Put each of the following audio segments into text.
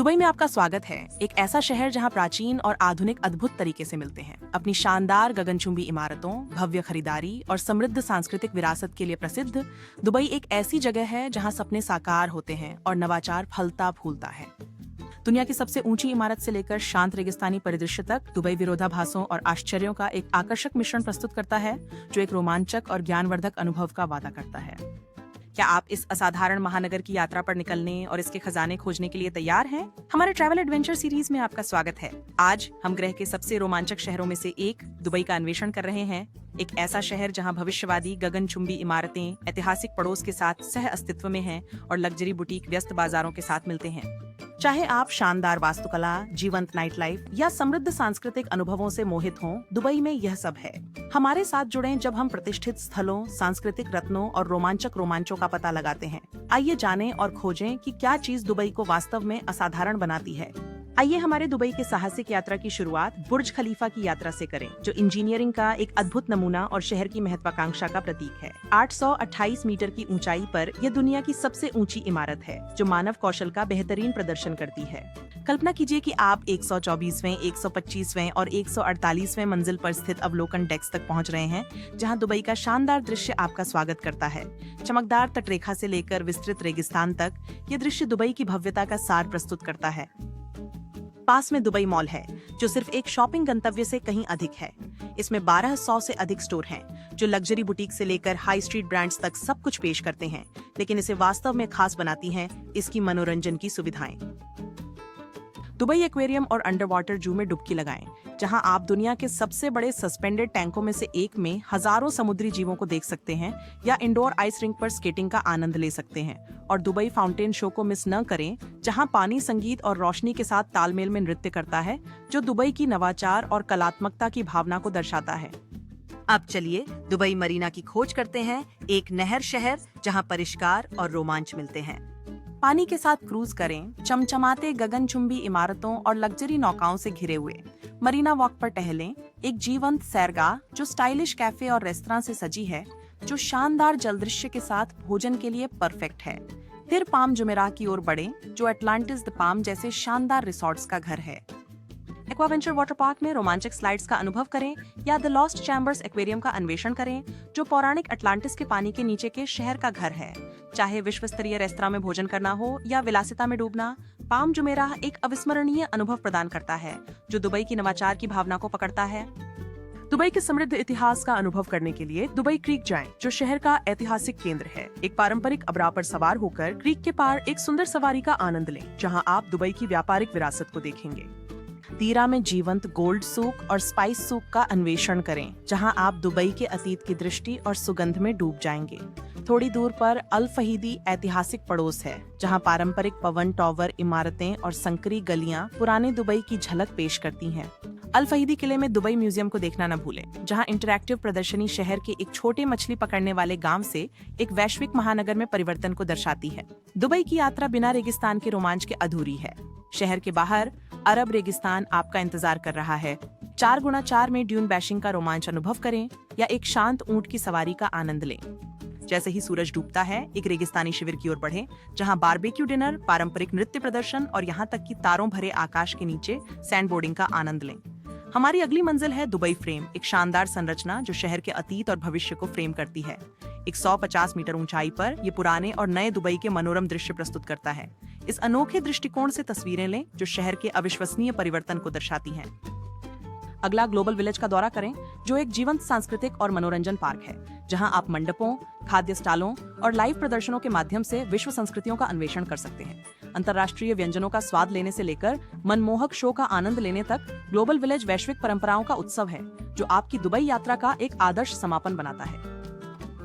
Dubai में आपका स्वागत है। एक ऐसा शहर जहां प्राचीन और आधुनिक अद्भुत तरीके से मिलते हैं। अपनी शानदार गगनचुंबी इमारतों, भव्य खरीदारी और समृद्ध सांस्कृतिक विरासत के लिए प्रसिद्ध, दुबई एक ऐसी जगह है जहां सपने साकार होते हैं और नवाचार फलता फूलता है। दुनिया की सबसे ऊंची इमारत से लेकर शांत रेगिस्तानी परिदृश्य तक दुबई विरोधाभासों और आश्चर्यों का एक आकर्षक मिश्रण प्रस्तुत करता है, जो एक रोमांचक और ज्ञानवर्धक अनुभव का वादा करता है। क्या आप इस असाधारण महानगर की यात्रा पर निकलने और इसके खजाने खोजने के लिए तैयार हैं? हमारे ट्रैवल एडवेंचर सीरीज में आपका स्वागत है। आज हम ग्रह के सबसे रोमांचक शहरों में से एक दुबई का अन्वेषण कर रहे हैं। एक ऐसा शहर जहां भविष्यवादी गगनचुंबी इमारतें ऐतिहासिक पड़ोस के साथ सह अस्तित्व में हैं और लग्जरी बुटीक व्यस्त बाजारों के साथ मिलते हैं। चाहे आप शानदार वास्तुकला, जीवंत नाइट लाइफ या समृद्ध सांस्कृतिक अनुभवों से मोहित हों, दुबई में यह सब है। हमारे साथ जुड़ें जब हम प्रतिष्ठित स्थलों, सांस्कृतिक रत्नों और रोमांचक रोमांचों का पता लगाते हैं। आइए जानें और खोजें कि क्या चीज दुबई को वास्तव में असाधारण बनाती है। आइए हमारे दुबई के साहसिक यात्रा की शुरुआत बुर्ज खलीफा की यात्रा से करें, जो इंजीनियरिंग का एक अद्भुत नमूना और शहर की महत्वाकांक्षा का प्रतीक है। 828 मीटर की ऊंचाई पर यह दुनिया की सबसे ऊंची इमारत है, जो मानव कौशल का बेहतरीन प्रदर्शन करती है। कल्पना कीजिए कि आप 124वें, 125वें और 148वें मंजिल पर स्थित अवलोकन डेक्स तक पहुंच रहे हैं, जहां दुबई का शानदार दृश्य आपका स्वागत करता है। चमकदार तटरेखा से लेकर विस्तृत रेगिस्तान तक, ये दृश्य दुबई की भव्यता का सार प्रस्तुत करता है। पास में दुबई मॉल है, जो सिर्फ एक शॉपिंग गंतव्य से कहीं अधिक है। इसमें 1200 से अधिक स्टोर हैं, जो लग्जरी बुटीक से लेकर हाई स्ट्रीट ब्रांड्स तक सब कुछ पेश करते हैं। लेकिन इसे वास्तव में खास बनाती हैं इसकी मनोरंजन की सुविधाएं। दुबई एक्वेरियम और अंडर वाटर जू में डुबकी लगाएं, जहां आप दुनिया के सबसे बड़े सस्पेंडेड टैंकों में से एक में हजारों समुद्री जीवों को देख सकते हैं, या इंडोर आइस रिंक पर स्केटिंग का आनंद ले सकते हैं। और दुबई फाउंटेन शो को मिस न करें, जहां पानी संगीत और रोशनी के साथ तालमेल में नृत्य करता है, जो दुबई की नवाचार और कलात्मकता की भावना को दर्शाता है। अब चलिए दुबई मरीना की खोज करते हैं, एक नहर शहर जहां परिष्कार और रोमांच मिलते हैं। पानी के साथ क्रूज करें, चमचमाते गगनचुंबी इमारतों और लग्जरी नौकाओं से घिरे हुए मरीना वॉक पर टहलें, एक जीवंत सैरगाह जो स्टाइलिश कैफे और रेस्तरां से सजी है, जो शानदार जलदृश्य के साथ भोजन के लिए परफेक्ट है। फिर पाम जुमेराह की ओर बढ़ें, जो एटलांटिस द पाम जैसे शानदार रिसोर्ट्स का घर है। एक्वावेंचर वाटर पार्क में रोमांचक स्लाइड्स का अनुभव करें, या द लॉस्ट चैम्बर्स एक्वेरियम का अन्वेषण करें, जो पौराणिक अटलांटिस के पानी के नीचे के शहर का घर है। चाहे विश्व स्तरीय रेस्तरां में भोजन करना हो या विलासिता में डूबना, पाम जुमेराह एक अविस्मरणीय अनुभव प्रदान करता है, जो दुबई की नवाचार की भावना को पकड़ता है। दुबई के समृद्ध इतिहास का अनुभव करने के लिए दुबई क्रीक जाएं, जो शहर का ऐतिहासिक केंद्र है। एक पारंपरिक अबरा पर सवार होकर क्रीक के पार एक सुंदर सवारी का आनंद लें, जहां आप दुबई की व्यापारिक विरासत को देखेंगे। तीरा में जीवंत गोल्ड सूक और स्पाइस सूक का अन्वेषण करें, जहां आप दुबई के अतीत की दृष्टि और सुगंध में डूब जाएंगे। थोड़ी दूर पर अल फहीदी ऐतिहासिक पड़ोस है, जहां पारंपरिक पवन टॉवर इमारतें और संकरी गलियां पुराने दुबई की झलक पेश करती हैं। अल फहीदी किले में दुबई म्यूजियम को देखना न भूलें, जहां इंटरैक्टिव प्रदर्शनी शहर के एक छोटे मछली पकड़ने वाले गांव से एक वैश्विक महानगर में परिवर्तन को दर्शाती है। दुबई की यात्रा बिना रेगिस्तान के रोमांच के अधूरी है। शहर के बाहर अरब रेगिस्तान आपका इंतजार कर रहा है। 4x4 में ड्यून बैशिंग का रोमांच अनुभव करें, या एक शांत ऊंट की सवारी का आनंद लें। जैसे ही सूरज डूबता है, एक रेगिस्तानी शिविर की ओर बढ़ें, जहां बारबेक्यू डिनर, पारंपरिक नृत्य प्रदर्शन और यहां तक कि तारों भरे आकाश के नीचे सैंडबोर्डिंग का आनंद लें। हमारी अगली मंजिल है दुबई फ्रेम, एक शानदार संरचना जो शहर के अतीत और भविष्य को फ्रेम करती है। 150 मीटर ऊंचाई पर ये पुराने और नए दुबई के मनोरम दृश्य प्रस्तुत करता है। इस अनोखे दृष्टिकोण से तस्वीरें लें, जो शहर के अविश्वसनीय परिवर्तन को दर्शाती हैं। अगला ग्लोबल विलेज का दौरा करें, जो एक जीवंत सांस्कृतिक और मनोरंजन पार्क है, जहां आप मंडपों, खाद्य स्टॉलों और लाइव प्रदर्शनों के माध्यम से विश्व संस्कृतियों का अन्वेषण कर सकते हैं। अंतर्राष्ट्रीय व्यंजनों का स्वाद लेने से लेकर मनमोहक शो का आनंद लेने तक, ग्लोबल विलेज वैश्विक परंपराओं का उत्सव है, जो आपकी दुबई यात्रा का एक आदर्श समापन बनाता है।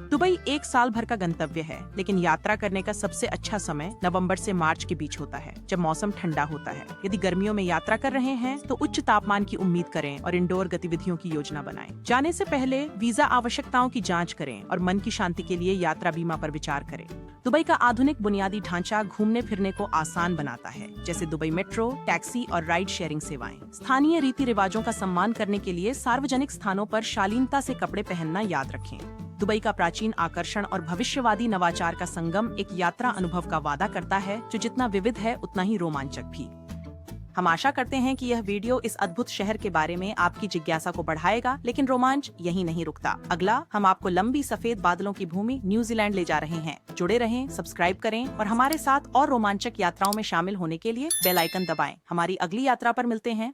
दुबई एक साल भर का गंतव्य है, लेकिन यात्रा करने का सबसे अच्छा समय नवंबर से मार्च के बीच होता है, जब मौसम ठंडा होता है। यदि गर्मियों में यात्रा कर रहे हैं, तो उच्च तापमान की उम्मीद करें और इंडोर गतिविधियों की योजना बनाएं। जाने से पहले वीजा आवश्यकताओं की जांच करें और मन की शांति के लिए यात्रा बीमा पर विचार करें। दुबई का आधुनिक बुनियादी ढांचा घूमने फिरने को आसान बनाता है, जैसे दुबई मेट्रो, टैक्सी और राइड शेयरिंग सेवाएं। स्थानीय रीति रिवाजों का सम्मान करने के लिए सार्वजनिक स्थानों पर शालीनता से कपड़े पहनना याद रखें। दुबई का प्राचीन आकर्षण और भविष्यवादी नवाचार का संगम एक यात्रा अनुभव का वादा करता है, जो जितना विविध है उतना ही रोमांचक भी। हम आशा करते हैं कि यह वीडियो इस अद्भुत शहर के बारे में आपकी जिज्ञासा को बढ़ाएगा, लेकिन रोमांच यहीं नहीं रुकता। अगला हम आपको लंबी सफेद बादलों की भूमि न्यूजीलैंड ले जा रहे हैं। जुड़े रहें, सब्सक्राइब करें और हमारे साथ और रोमांचक यात्राओं में शामिल होने के लिए बेल आइकन दबाएं। हमारी अगली यात्रा पर मिलते हैं।